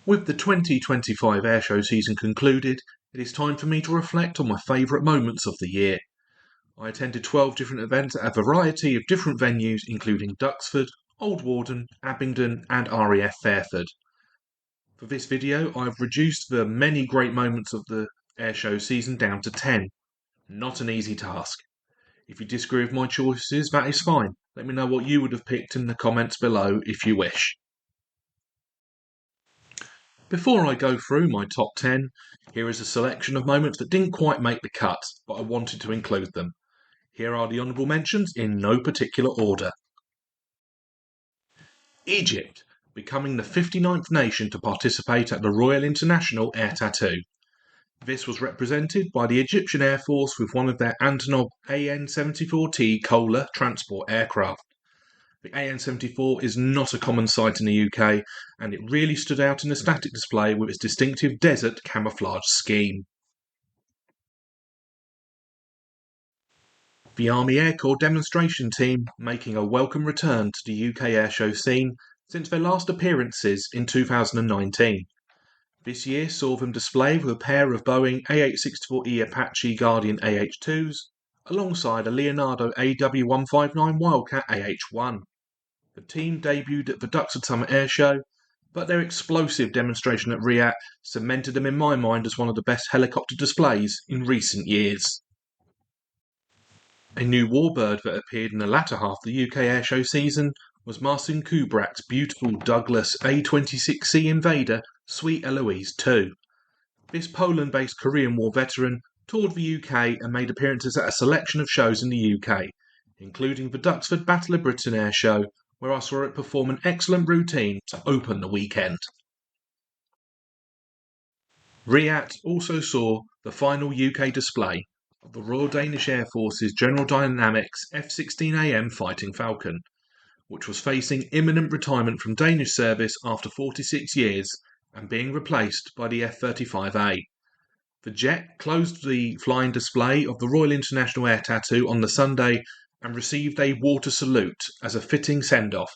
With the 2025 airshow season concluded, it is time for me to reflect on my favourite moments of the year. I attended 12 different events at a variety of different venues including Duxford, Old Warden, Abingdon and RAF Fairford. For this video I've reduced the many great moments of the airshow season down to 10. Not an easy task. If you disagree with my choices, that is fine. Let me know what you would have picked in the comments below if you wish. Before I go through my top 10, here is a selection of moments that didn't quite make the cut, but I wanted to include them. Here are the honourable mentions in no particular order. Egypt, becoming the 59th nation to participate at the Royal International Air Tattoo. This was represented by the Egyptian Air Force with one of their Antonov AN-74T Kohler transport aircraft. The AN-74 is not a common sight in the UK, and it really stood out in the static display with its distinctive desert camouflage scheme. The Army Air Corps demonstration team making a welcome return to the UK airshow scene since their last appearances in 2019. This year saw them display with a pair of Boeing AH-64E Apache Guardian AH-2s alongside a Leonardo AW159 Wildcat AH-1. The team debuted at the Duxford Summer Airshow, but their explosive demonstration at Riyadh cemented them in my mind as one of the best helicopter displays in recent years. A new warbird that appeared in the latter half of the UK airshow season was Marcin Kubrak's beautiful Douglas A-26C Invader Sweet Eloise II. This Poland-based Korean War veteran toured the UK and made appearances at a selection of shows in the UK, including the Duxford Battle of Britain Airshow, where I saw it perform an excellent routine to open the weekend. Riyadh also saw the final UK display of the Royal Danish Air Force's General Dynamics F-16AM Fighting Falcon, which was facing imminent retirement from Danish service after 46 years and being replaced by the F-35A. The jet closed the flying display of the Royal International Air Tattoo on the Sunday and received a water salute as a fitting send-off,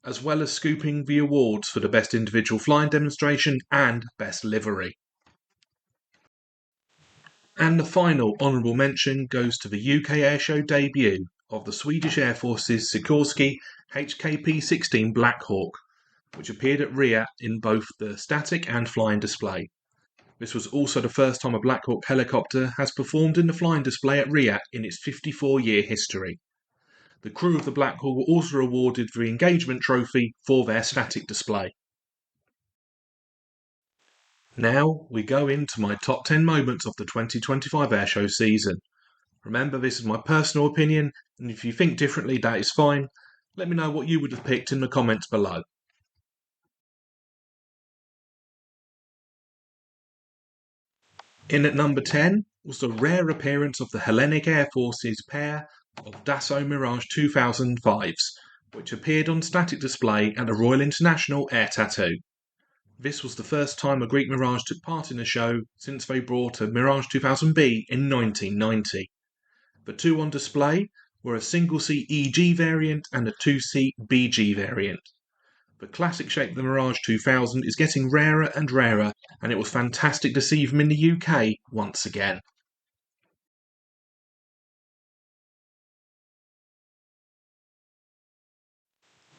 as well as scooping the awards for the Best Individual Flying Demonstration and Best Livery. And the final honourable mention goes to the UK airshow debut of the Swedish Air Force's Sikorsky HKP-16 Black Hawk, which appeared at Riyadh in both the static and flying display. This was also the first time a Black Hawk helicopter has performed in the flying display at Riyadh in its 54-year history. The crew of the Black Hawk were also awarded the Engagement Trophy for their static display. Now we go into my top 10 moments of the 2025 airshow season. Remember, this is my personal opinion, and if you think differently, that is fine. Let me know what you would have picked in the comments below. In at number 10 was the rare appearance of the Hellenic Air Force's pair of Dassault Mirage 2005s, which appeared on static display at the Royal International Air Tattoo. This was the first time a Greek Mirage took part in a show since they brought a Mirage 2000B in 1990. The two on display were a single-seat EG variant and a two-seat BG variant. The classic shape of the Mirage 2000 is getting rarer and rarer, and it was fantastic to see them in the UK once again.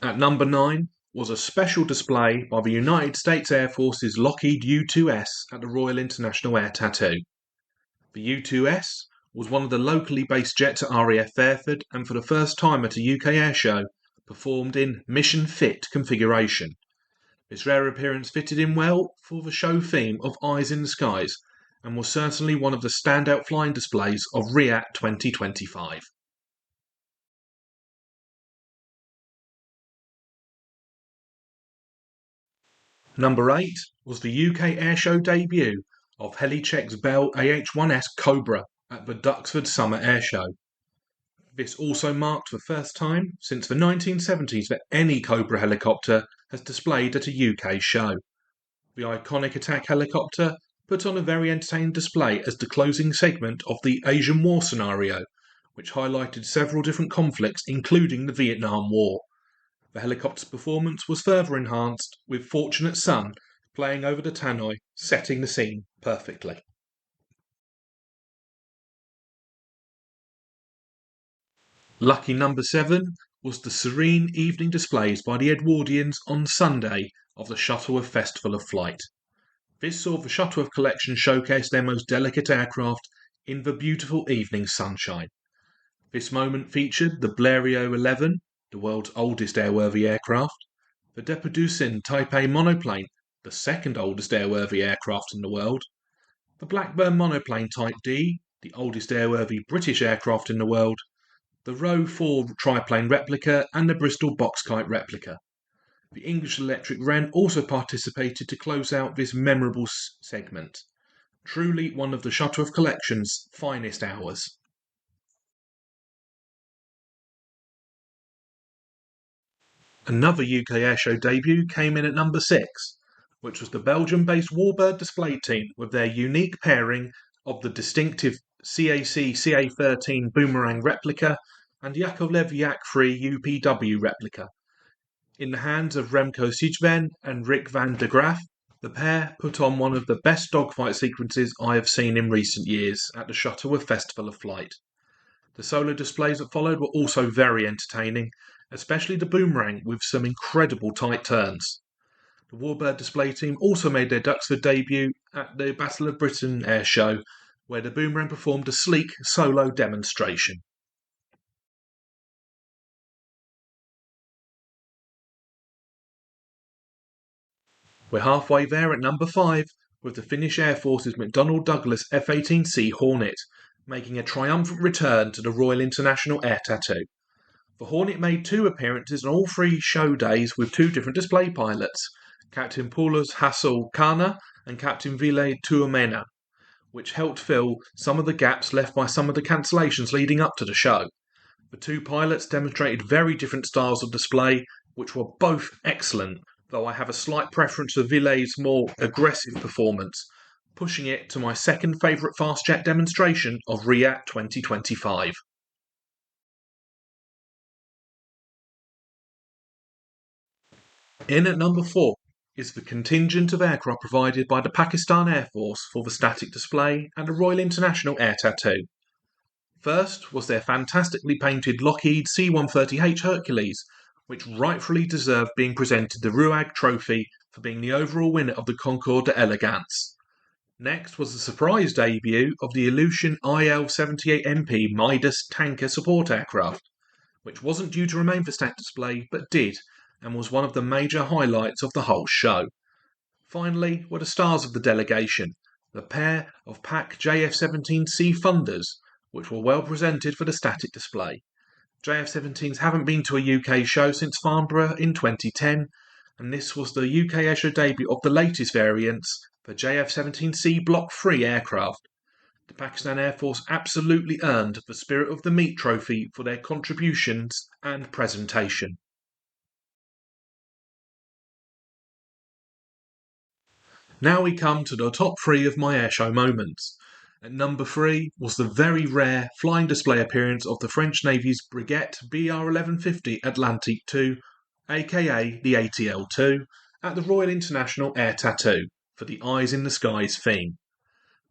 At number 9 was a special display by the United States Air Force's Lockheed U-2S at the Royal International Air Tattoo. The U-2S was one of the locally based jets at RAF Fairford, and for the first time at a UK airshow, performed in mission fit configuration. This rare appearance fitted in well for the show theme of Eyes in the Skies, and was certainly one of the standout flying displays of Riyadh 2025. Number 8 was the UK airshow debut of Helicheck's Bell AH-1S Cobra at the Duxford Summer Airshow. This also marked the first time since the 1970s that any Cobra helicopter has displayed at a UK show. The iconic attack helicopter put on a very entertaining display as the closing segment of the Asian War scenario, which highlighted several different conflicts including the Vietnam War. The helicopter's performance was further enhanced with Fortunate Son flying over the tannoy, setting the scene perfectly. Lucky number 7 was the serene evening displays by the Edwardians on Sunday of the Shuttleworth Festival of Flight. This saw the Shuttleworth collection showcase their most delicate aircraft in the beautiful evening sunshine. This moment featured the Blériot 11, the world's oldest airworthy aircraft, the Deperdussin Type A monoplane, the second oldest airworthy aircraft in the world, the Blackburn monoplane Type D, the oldest airworthy British aircraft in the world, the Roe 4 triplane replica, and the Bristol Boxkite replica. The English Electric Wren also participated to close out this memorable segment. Truly one of the Shuttleworth collection's finest hours. Another UK Airshow debut came in at number 6, which was the Belgium-based Warbird display team with their unique pairing of the distinctive CAC CA13 Boomerang replica and Yakovlev Yak-3 UPW replica. In the hands of Remco Sijven and Rick van der Graaf, the pair put on one of the best dogfight sequences I have seen in recent years at the Shuttleworth Festival of Flight. The solo displays that followed were also very entertaining, especially the Boomerang with some incredible tight turns. The Warbird display team also made their Duxford debut at the Battle of Britain Air Show, where the Boomerang performed a sleek solo demonstration. We're halfway there at number 5, with the Finnish Air Force's McDonnell Douglas F-18C Hornet, making a triumphant return to the Royal International Air Tattoo. The Hornet made 2 appearances on all 3 show days with 2 different display pilots, Captain Paulus Hassel Kana and Captain Ville Tuomena, which helped fill some of the gaps left by some of the cancellations leading up to the show. The 2 pilots demonstrated very different styles of display, which were both excellent, though I have a slight preference for Ville's more aggressive performance, pushing it to my second favourite fastjet demonstration of RIAT 2025. In at number 4 is the contingent of aircraft provided by the Pakistan Air Force for the static display and the Royal International Air Tattoo. First was their fantastically painted Lockheed C-130H Hercules, which rightfully deserved being presented the Ruag Trophy for being the overall winner of the Concours d'Elegance. Next was the surprise debut of the Ilyushin IL-78MP Midas tanker support aircraft, which wasn't due to remain for static display but did, and was one of the major highlights of the whole show. Finally were the stars of the delegation, the pair of PAC JF-17C Funders, which were well presented for the static display. JF-17s haven't been to a UK show since Farnborough in 2010, and this was the UK Airshow debut of the latest variants, the JF-17C Block 3 aircraft. The Pakistan Air Force absolutely earned the Spirit of the Meat trophy for their contributions and presentation. Now we come to the top 3 of my airshow moments. At number 3 was the very rare flying display appearance of the French Navy's Breguet BR-1150 Atlantique 2, aka the ATL-2, at the Royal International Air Tattoo for the Eyes in the Skies theme.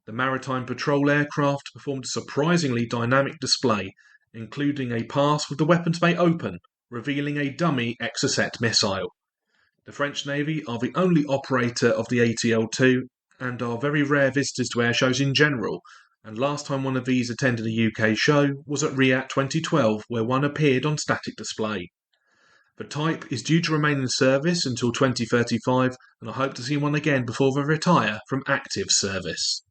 The maritime patrol aircraft performed a surprisingly dynamic display, including a pass with the weapons bay open, revealing a dummy Exocet missile. The French Navy are the only operator of the ATL-2 and are very rare visitors to air shows in general, and last time one of these attended a UK show was at RIAT 2012, where one appeared on static display. The type is due to remain in service until 2035, and I hope to see one again before they retire from active service.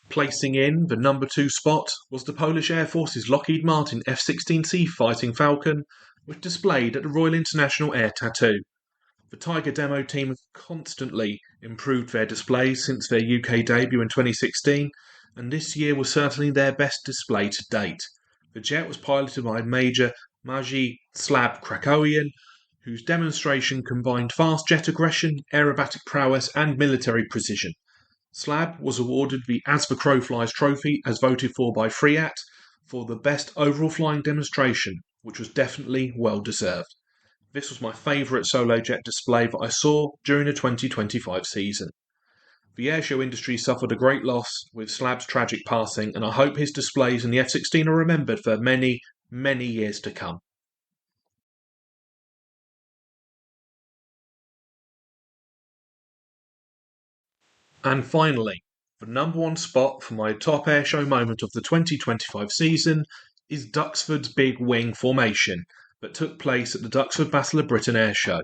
Placing in the number 2 spot was the Polish Air Force's Lockheed Martin F-16C Fighting Falcon, which displayed at the Royal International Air Tattoo. The Tiger demo team have constantly improved their displays since their UK debut in 2016, and this year was certainly their best display to date. The jet was piloted by Major Maciej Slab Krakowian, whose demonstration combined fast jet aggression, aerobatic prowess, and military precision. Slab was awarded the As the Crow Flies trophy, as voted for by FRIAT, for the best overall flying demonstration, which was definitely well deserved. This was my favourite solo jet display that I saw during the 2025 season. The airshow industry suffered a great loss with Slab's tragic passing, and I hope his displays in the F-16 are remembered for many, many years to come. And finally, the number one spot for my top airshow moment of the 2025 season is Duxford's big wing formation that took place at the Duxford Battle of Britain Airshow.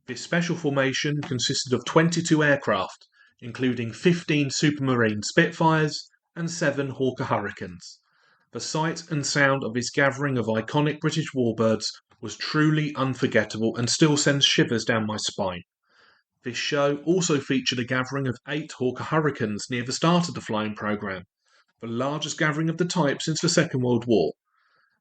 This special formation consisted of 22 aircraft, including 15 Supermarine Spitfires and 7 Hawker Hurricanes. The sight and sound of this gathering of iconic British warbirds was truly unforgettable and still sends shivers down my spine. This show also featured a gathering of 8 Hawker Hurricanes near the start of the flying programme, the largest gathering of the type since the Second World War.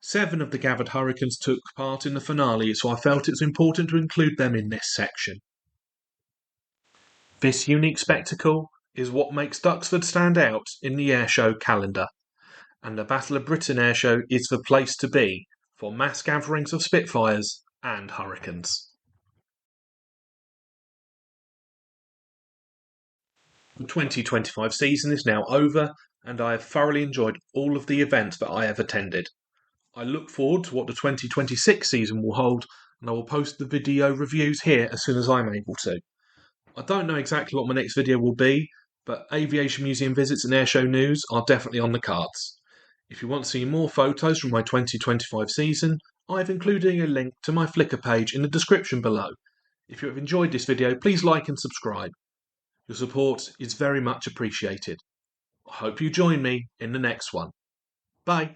7 of the gathered Hurricanes took part in the finale, so I felt it was important to include them in this section. This unique spectacle is what makes Duxford stand out in the airshow calendar, and the Battle of Britain Airshow is the place to be for mass gatherings of Spitfires and Hurricanes. The 2025 season is now over, and I have thoroughly enjoyed all of the events that I have attended. I look forward to what the 2026 season will hold, and I will post the video reviews here as soon as I'm able to. I don't know exactly what my next video will be, but aviation museum visits and airshow news are definitely on the cards. If you want to see more photos from my 2025 season, I've included a link to my Flickr page in the description below. If you have enjoyed this video, please like and subscribe. Your support is very much appreciated. I hope you join me in the next one. Bye.